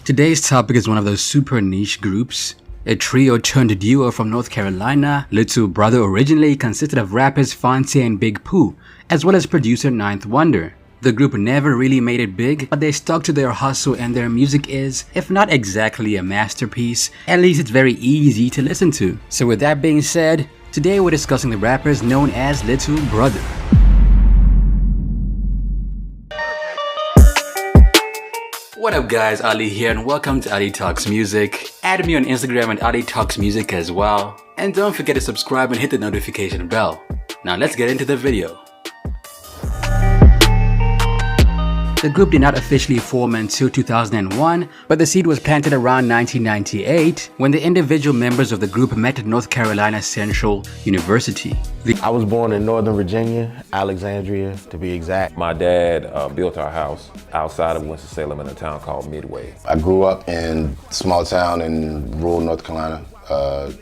Today's topic is one of those super niche groups. A trio turned duo from North Carolina, Little Brother originally consisted of rappers Phonte and Big Pooh, as well as producer Ninth Wonder. The group never really made it big, but they stuck to their hustle and their music is, if not exactly a masterpiece, at least it's very easy to listen to. So with that being said, today we're discussing the rappers known as Little Brother. What up guys, Ali here and welcome to Ali Talks Music. Add me on Instagram at Ali Talks Music as well. And don't forget to subscribe and hit the notification bell. Now let's get into the video. The group did not officially form until 2001, but the seed was planted around 1998 when the individual members of the group met at North Carolina Central University. I was born in Northern Virginia, Alexandria to be exact. My dad built our house outside of Winston-Salem in a town called Midway. I grew up in a small town in rural North Carolina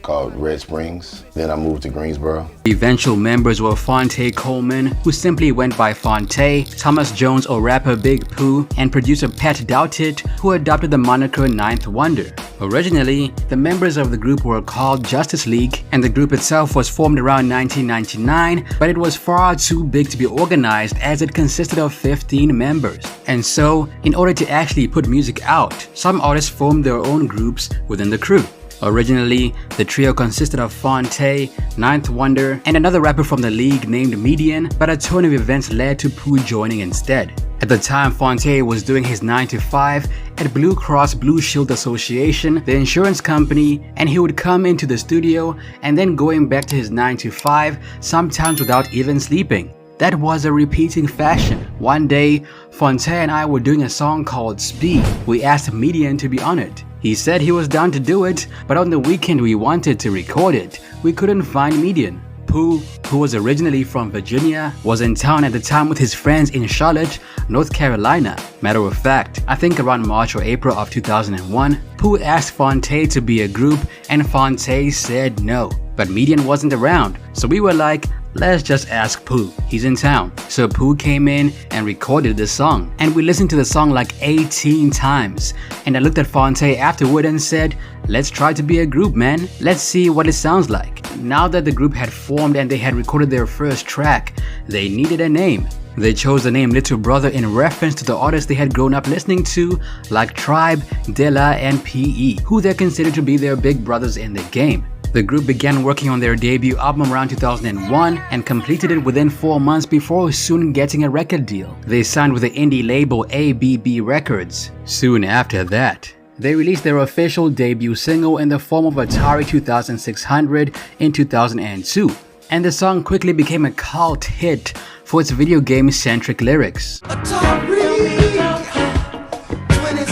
called Red Springs. Then I moved to Greensboro. The eventual members were Phonte Coleman, who simply went by Phonte, Thomas Jones or rapper Big Pooh, and producer Pat Doughtit, who adopted the moniker Ninth Wonder. Originally, the members of the group were called Justice League, and the group itself was formed around 1999, but it was far too big to be organized as it consisted of 15 members. And so, in order to actually put music out, some artists formed their own groups within the crew. Originally, the trio consisted of Phonte, Ninth Wonder, and another rapper from the league named Median, but a turn of events led to Pooh joining instead. At the time, Phonte was doing his 9-to-5 at Blue Cross Blue Shield Association, the insurance company, and he would come into the studio and then going back to his 9-to-5, sometimes without even sleeping. That was a repeating fashion. One day, Phonte and I were doing a song called Speed. We asked Median to be on it. He said he was down to do it, but on the weekend we wanted to record it. We couldn't find Median. Pooh, who was originally from Virginia, was in town at the time with his friends in Charlotte, North Carolina. Matter of fact, I think around March or April of 2001, Pooh asked Phonte to be a group and Phonte said no. But Median wasn't around, so we were like, let's just ask Pooh, he's in town. So Pooh came in and recorded the song, and we listened to the song like 18 times. And I looked at Phonte afterward and said, let's try to be a group, man. Let's see what it sounds like. Now that the group had formed and they had recorded their first track, they needed a name. They chose the name Little Brother in reference to the artists they had grown up listening to, like Tribe, Dilla, and P.E., who they considered to be their big brothers in the game. The group began working on their debut album around 2001 and completed it within 4 months before soon getting a record deal. They signed with the indie label ABB Records. Soon after that, they released their official debut single in the form of Atari 2600 in 2002, and the song quickly became a cult hit for its video game-centric lyrics. Atari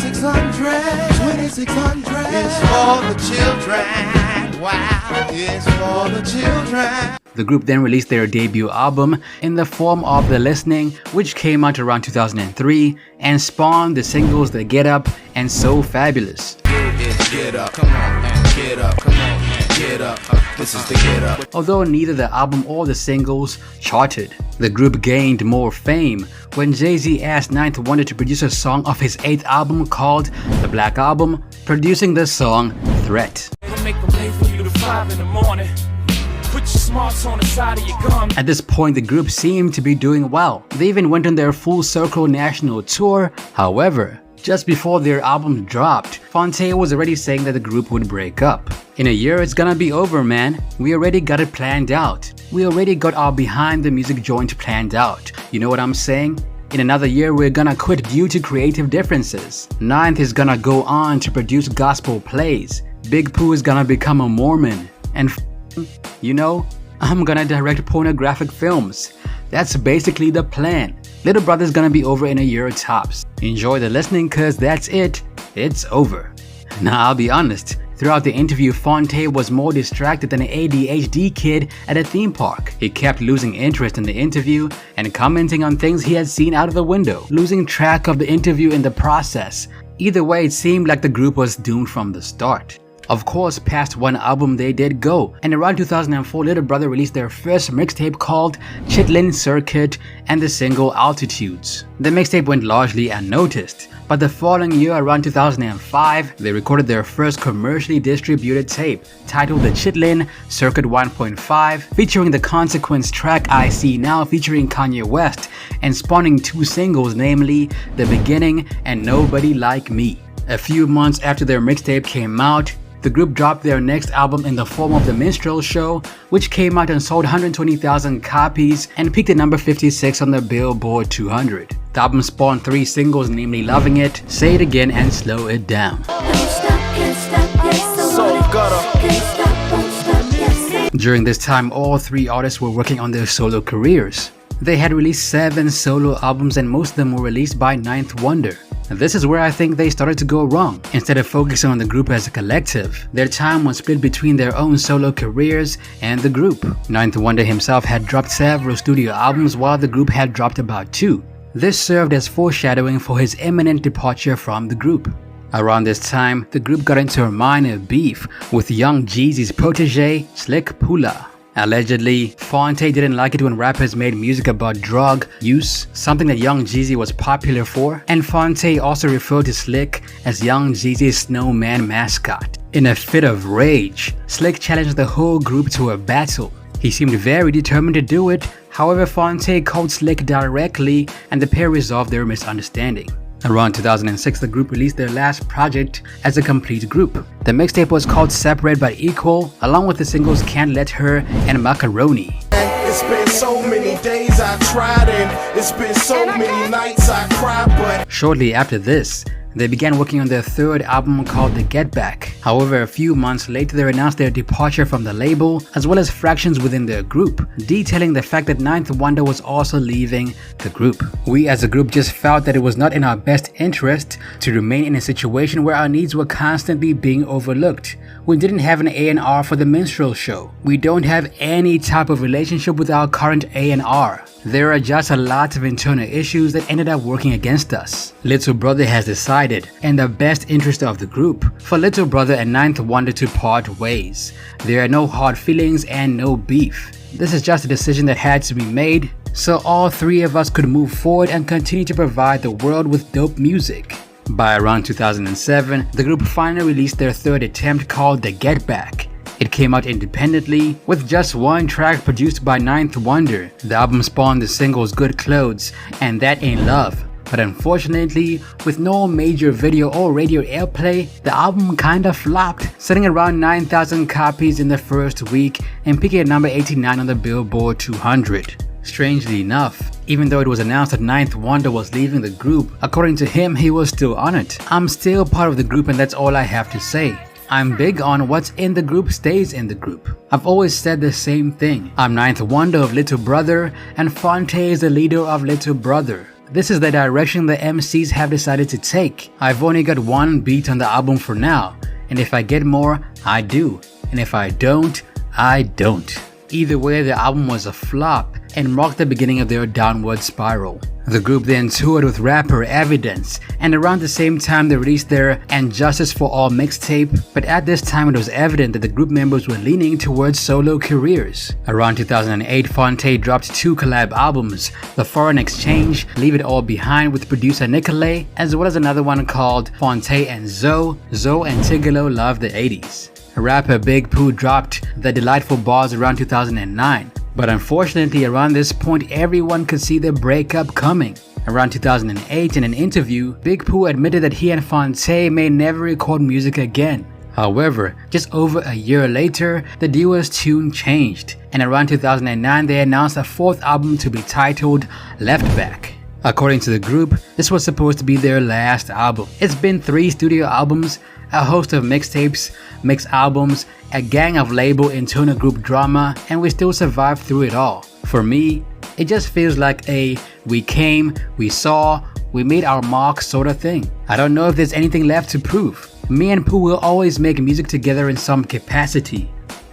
2600 is for the children. Wow, it's for the children. The group then released their debut album in the form of The Listening, which came out around 2003 and spawned the singles The Get Up and So Fabulous. Get up, come on, and get up, come on, and get up. This is the Get Up. Although neither the album or the singles charted, the group gained more fame when Jay-Z asked Ninth Wonder to produce a song of his 8th album called The Black Album, producing the song Threat. At this point, the group seemed to be doing well. They even went on their Full Circle national tour. However, just before their album dropped, Phonte was already saying that the group would break up. In a year, it's gonna be over, man. We already got it planned out. We already got our behind the music joint planned out. You know what I'm saying? In another year, we're gonna quit due to creative differences. Ninth is gonna go on to produce gospel plays. Big Pooh is gonna become a Mormon. And you know, I'm gonna direct pornographic films. That's basically the plan. Little Brother's gonna be over in a year tops. Enjoy the listening cause that's it. It's over. Now I'll be honest, throughout the interview Phonte was more distracted than an ADHD kid at a theme park. He kept losing interest in the interview and commenting on things he had seen out of the window, losing track of the interview in the process. Either way, it seemed like the group was doomed from the start. Of course, past one album they did go, and around 2004 Little Brother released their first mixtape called Chitlin Circuit and the single Altitudes. The mixtape went largely unnoticed, but the following year, around 2005, they recorded their first commercially distributed tape, titled The Chitlin Circuit 1.5, featuring the Consequence track I See Now featuring Kanye West, and spawning two singles, namely The Beginning and Nobody Like Me. A few months after their mixtape came out, the group dropped their next album in the form of The Minstrel Show, which came out and sold 120,000 copies and peaked at number 56 on the Billboard 200. The album spawned 3 singles, namely Loving It, Say It Again, and Slow It Down. During this time, all 3 artists were working on their solo careers. They had released 7 solo albums and most of them were released by Ninth Wonder. This is where I think they started to go wrong. Instead of focusing on the group as a collective, their time was split between their own solo careers and the group. Ninth Wonder himself had dropped several studio albums while the group had dropped about 2. This served as foreshadowing for his imminent departure from the group. Around this time, the group got into a minor beef with Young Jeezy's protege, Slick Pula. Allegedly, Phonte didn't like it when rappers made music about drug use, something that Young Jeezy was popular for, and Phonte also referred to Slick as Young Jeezy's snowman mascot. In a fit of rage, Slick challenged the whole group to a battle. He seemed very determined to do it, however Phonte called Slick directly and the pair resolved their misunderstanding. Around 2006, the group released their last project as a complete group. The mixtape was called Separate But Equal, along with the singles Can't Let Her and Macaroni. It's been so many days I tried and it's been so many nights I cried, but shortly after this, they began working on their 3rd album called The Get Back. However, a few months later they announced their departure from the label, as well as fractions within their group, detailing the fact that Ninth Wonder was also leaving the group. We as a group just felt that it was not in our best interest to remain in a situation where our needs were constantly being overlooked. We didn't have an A&R for the Minstrel Show. We don't have any type of relationship with our current A&R. There are just a lot of internal issues that ended up working against us. Little Brother has decided, in the best interest of the group, for Little Brother and Ninth Wonder to part ways. There are no hard feelings and no beef. This is just a decision that had to be made, so all 3 of us could move forward and continue to provide the world with dope music. By around 2007, the group finally released their 3rd attempt called The Get Back. It came out independently, with just 1 track produced by Ninth Wonder. The album spawned the singles Good Clothes and That Ain't Love. But unfortunately, with no major video or radio airplay, the album kinda flopped, selling around 9,000 copies in the first week and peaking at number 89 on the Billboard 200. Strangely enough, even though it was announced that Ninth Wonder was leaving the group, according to him, he was still on it. I'm still part of the group and that's all I have to say. I'm big on what's in the group stays in the group. I've always said the same thing. I'm Ninth Wonder of Little Brother and Phonte is the leader of Little Brother. This is the direction the MCs have decided to take. I've only got 1 beat on the album for now, and if I get more, I do, and if I don't, I don't. Either way, the album was a flop and marked the beginning of their downward spiral. The group then toured with rapper Evidence, and around the same time they released their And Justice for All mixtape, but at this time it was evident that the group members were leaning towards solo careers. Around 2008, Phonte dropped 2 collab albums, The Foreign Exchange, Leave It All Behind with producer Nicolay, as well as another one called Phonte and Zoe and Tigolo Love the 80s. Rapper Big Pooh dropped The Delightful Bars around 2009. But unfortunately, around this point, everyone could see the breakup coming. Around 2008, in an interview, Big Pooh admitted that he and Phonte may never record music again. However, just over a year later, the duo's tune changed, and around 2009 they announced a 4th album to be titled Left Back. According to the group, this was supposed to be their last album. It's been 3 studio albums, a host of mixtapes, mix albums, a gang of label internal group drama, and we still survived through it all. For me, it just feels like a we came, we saw, we made our mark sort of thing. I don't know if there's anything left to prove. Me and Pooh will always make music together in some capacity.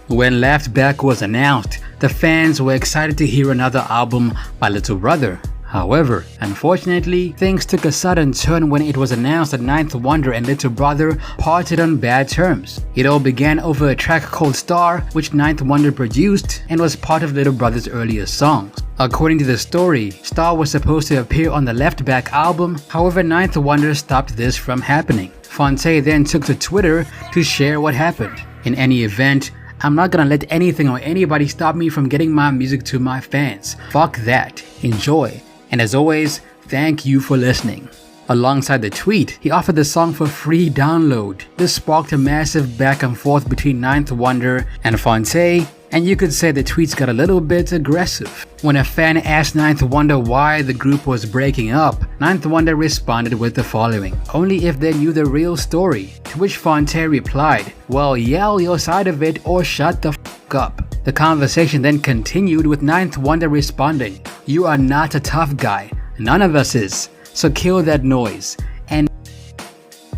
When Left Back was announced, the fans were excited to hear another album by Little Brother. However, unfortunately, things took a sudden turn when it was announced that Ninth Wonder and Little Brother parted on bad terms. It all began over a track called Star, which Ninth Wonder produced and was part of Little Brother's earlier songs. According to the story, Star was supposed to appear on the Left Back album, however Ninth Wonder stopped this from happening. Phonte then took to Twitter to share what happened. In any event, I'm not gonna let anything or anybody stop me from getting my music to my fans. Fuck that. Enjoy. And as always, thank you for listening. Alongside the tweet, he offered the song for free download. This sparked a massive back and forth between Ninth Wonder and Phonte, and you could say the tweets got a little bit aggressive. When a fan asked Ninth Wonder why the group was breaking up, Ninth Wonder responded with the following: "Only if they knew the real story." To which Phonte replied, "Well, yell your side of it or shut the f*** up." The conversation then continued with Ninth Wonder responding, "You are not a tough guy. None of us is. So kill that noise. And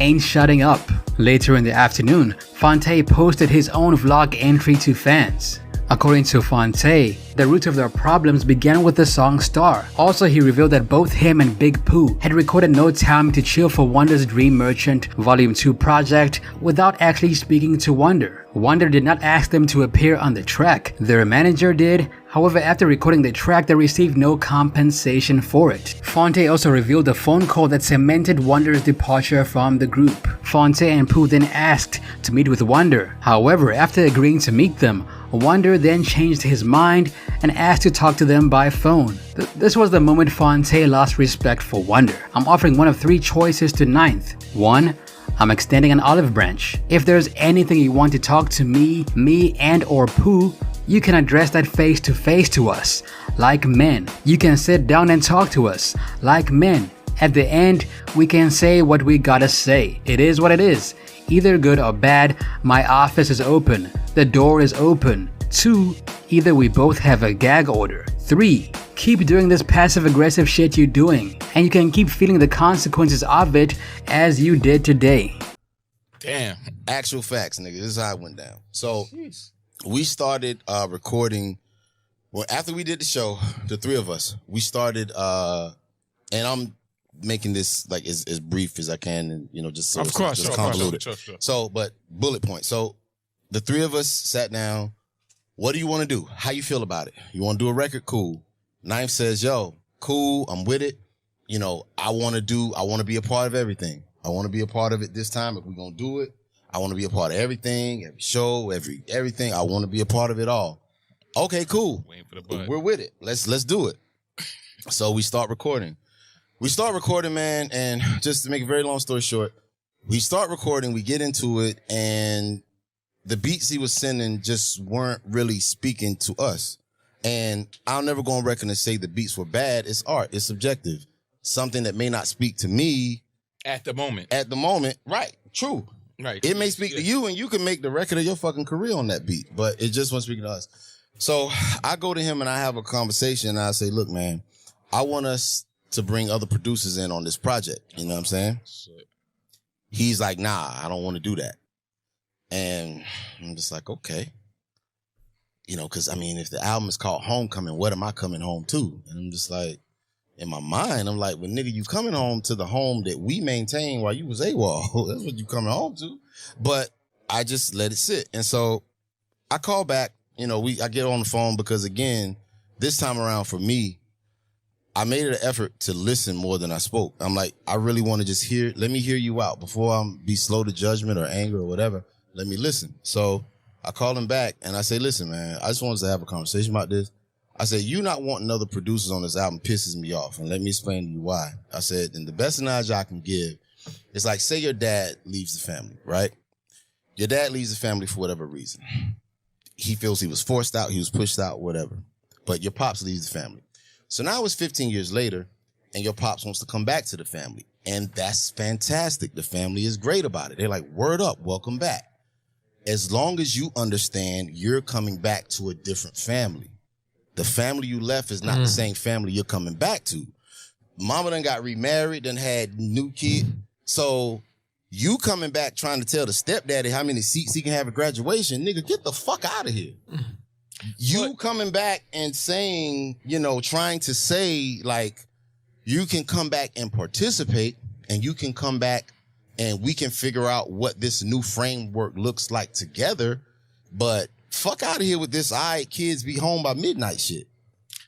ain't shutting up." Later in the afternoon, Phonte posted his own vlog entry to fans. According to Phonte, the root of their problems began with the song Star. Also, he revealed that both him and Big Pooh had recorded No Time to Chill for Wonder's Dream Merchant Volume 2 project without actually speaking to Wonder. Wonder did not ask them to appear on the track. Their manager did. However, after recording the track, they received no compensation for it. Phonte also revealed a phone call that cemented Wonder's departure from the group. Phonte and Pooh then asked to meet with Wonder. However, after agreeing to meet them, Wonder then changed his mind and asked to talk to them by phone. This was the moment Phonte lost respect for Wonder. "I'm offering one of three choices to Ninth. 1. I'm extending an olive branch. If there's anything you want to talk to me and or Pooh, you can address that face to face to us, like men. You can sit down and talk to us, like men. At the end, we can say what we gotta say. It is what it is. Either good or bad, my office is open. The door is open. 2. Either we both have a gag order. 3. Keep doing this passive-aggressive shit you're doing, and you can keep feeling the consequences of it as you did today." Damn. Actual facts, nigga. This is how it went down. So, we started recording. Well, after we did the show, the three of us, we started, and I'm making this like as brief as I can, and just so it's just convoluted. Sure. So, but bullet point. So, the three of us sat down. What do you want to do? How you feel about it? You want to do a record? Cool. Ninth says, "Yo, cool. I'm with it. I want to be a part of everything. I want to be a part of it this time. If we're going to do it, I want to be a part of everything, every show, everything. I want to be a part of it all." Okay, cool. We're with it. Let's do it. So we start recording. Man, and just to make a very long story short, we start recording, we get into it, and the beats he was sending just weren't really speaking to us. And I'll never go on record and say the beats were bad. It's art. It's subjective. Something that may not speak to me at the moment. Right. True. Right. It may speak to you, and you can make the record of your fucking career on that beat, but it just wasn't speaking to us. So I go to him and I have a conversation, and I say, "Look, man, I want us to bring other producers in on this project." You know what I'm saying? Shit. He's like, "Nah, I don't want to do that." And I'm just like, okay. Because, if the album is called Homecoming, what am I coming home to? And I'm just like, in my mind, I'm like, well, nigga, you coming home to the home that we maintained while you was AWOL. That's what you coming home to. But I just let it sit. And so I call back, I get on the phone because, again, this time around for me, I made it an effort to listen more than I spoke. I'm like, I really want to just let me hear you out before I'm be slow to judgment or anger or whatever. Let me listen. So I call him back and I say, "Listen, man, I just wanted to have a conversation about this." I said, "You not wanting other producers on this album pisses me off. And let me explain to you why." I said, and the best analogy I can give is like, say your dad leaves the family, right? Your dad leaves the family for whatever reason. He feels he was forced out, he was pushed out, whatever. But your pops leaves the family. So now it's 15 years later and your pops wants to come back to the family. And that's fantastic. The family is great about it. They're like, "Word up, welcome back." As long as you understand you're coming back to a different family. The family you left is not the same family you're coming back to. Mama done got remarried, done had new kid. So you coming back trying to tell the stepdaddy how many seats he can have at graduation, nigga, get the fuck out of here. You coming back and saying, trying to say like, you can come back and participate, and you can come back and we can figure out what this new framework looks like together. But fuck out of here with this, all right, kids be home by midnight shit.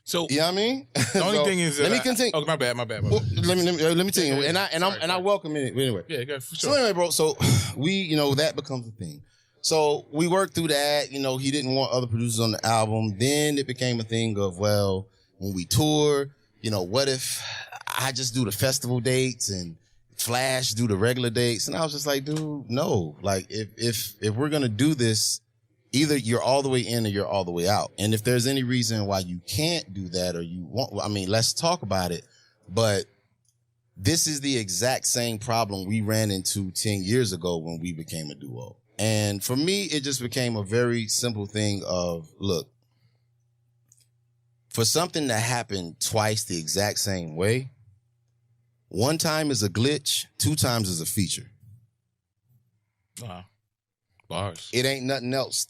So you know what I mean? The only thing is, let me continue. Oh, my bad. Well, let me tell you, I welcome it anyway. Yeah, go for sure. So anyway, bro. So we, that becomes a thing. So we worked through that. He didn't want other producers on the album. Then it became a thing of, well, when we tour, what if I just do the festival dates and Flash do the regular dates? And I was just like, dude, no. Like, if we're gonna do this, either you're all the way in or you're all the way out. And if there's any reason why you can't do that or you want, let's talk about it. But this is the exact same problem we ran into 10 years ago when we became a duo. And for me, it just became a very simple thing of, look, for something to happen twice the exact same way, one time is a glitch, 2 times is a feature. Wow. Bars. It ain't nothing else.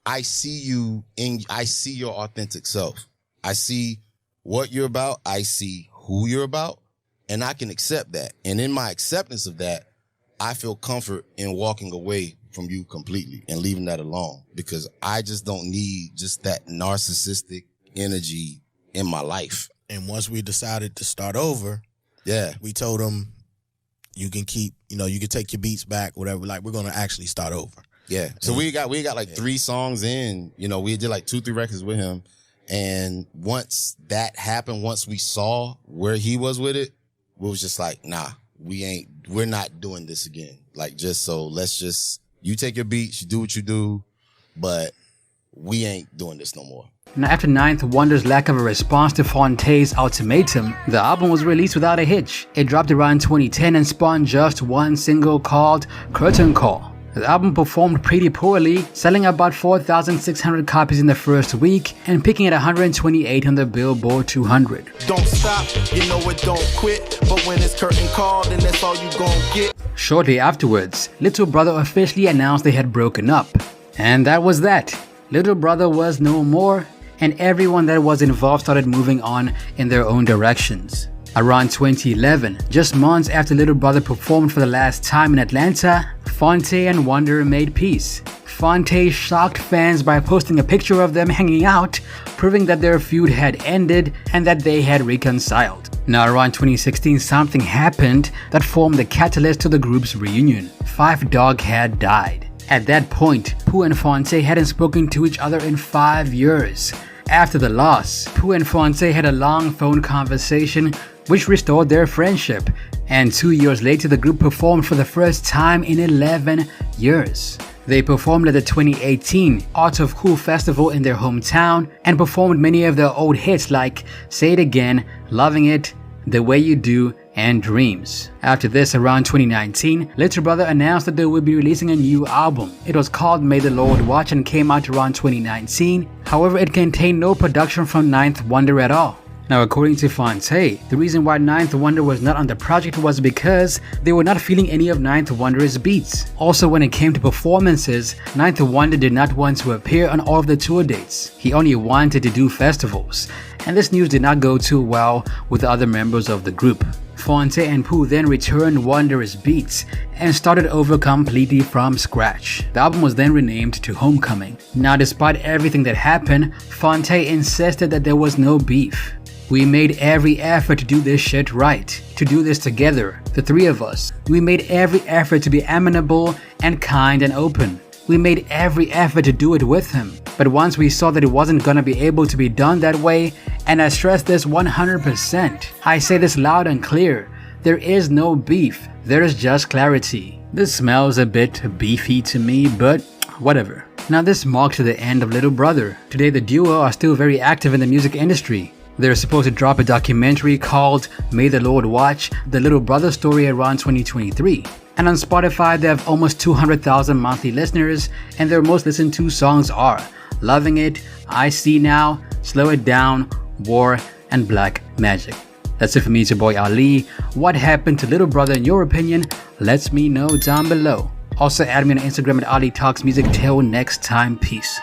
I see your authentic self. I see what you're about. I see who you're about, and I can accept that. And in my acceptance of that, I feel comfort in walking away from you completely and leaving that alone, because I just don't need just that narcissistic energy in my life. And once we decided to start over, we told them, you can keep, you can take your beats back, whatever. Like, we're going to actually start over. Yeah. So we got like 3 songs in, we did like 2-3 records with him. And once that happened, once we saw where he was with it, we was just like, nah, we're not doing this again. Like, you take your beats, you do what you do, but we ain't doing this no more. Now, after Ninth Wonder's lack of a response to Phonte's ultimatum, the album was released without a hitch. It dropped around 2010 and spawned just one single called Curtain Call. The album performed pretty poorly, selling about 4,600 copies in the first week and peaking at 128 on the Billboard 200. Don't stop, it don't quit, but when it's curtain call, then that's all you gon' get. Shortly afterwards, Little Brother officially announced they had broken up. And that was that. Little Brother was no more, and everyone that was involved started moving on in their own directions. Around 2011, just months after Little Brother performed for the last time in Atlanta, Phonte and Wonder made peace. Phonte shocked fans by posting a picture of them hanging out, proving that their feud had ended and that they had reconciled. Now, around 2016, something happened that formed the catalyst to the group's reunion. Phife Dawg had died. At that point, Pooh and Phonte hadn't spoken to each other in 5 years. After the loss, Pooh and Phonte had a long phone conversation which restored their friendship, and 2 years later the group performed for the first time in 11 years. They performed at the 2018 Art of Cool Festival in their hometown and performed many of their old hits like Say It Again, Loving It, The Way You Do, and Dreams. After this, around 2019, Little Brother announced that they would be releasing a new album. It was called May the Lord Watch and came out around 2019. However, it contained no production from Ninth Wonder at all. Now, according to Phonte, the reason why Ninth Wonder was not on the project was because they were not feeling any of Ninth Wonder's beats. Also, when it came to performances, Ninth Wonder did not want to appear on all of the tour dates. He only wanted to do festivals, and this news did not go too well with the other members of the group. Phonte and Pooh then returned Wonder's beats and started over completely from scratch. The album was then renamed to Homecoming. Now, despite everything that happened, Phonte insisted that there was no beef. We made every effort to do this shit right, to do this together, the 3 of us. We made every effort to be amenable and kind and open. We made every effort to do it with him. But once we saw that it wasn't gonna be able to be done that way, and I stress this 100%, I say this loud and clear, there is no beef, there is just clarity. This smells a bit beefy to me, but whatever. Now, this marks the end of Little Brother. Today the duo are still very active in the music industry. They're supposed to drop a documentary called May the Lord Watch, the Little Brother story around 2023. And on Spotify they have almost 200,000 monthly listeners, and their most listened to songs are Loving It, I See Now, Slow It Down, War, and Black Magic. That's it for me, it's your boy Ali. What happened to Little Brother in your opinion? Let me know down below. Also add me on Instagram at Ali Talks Music. Till next time, peace.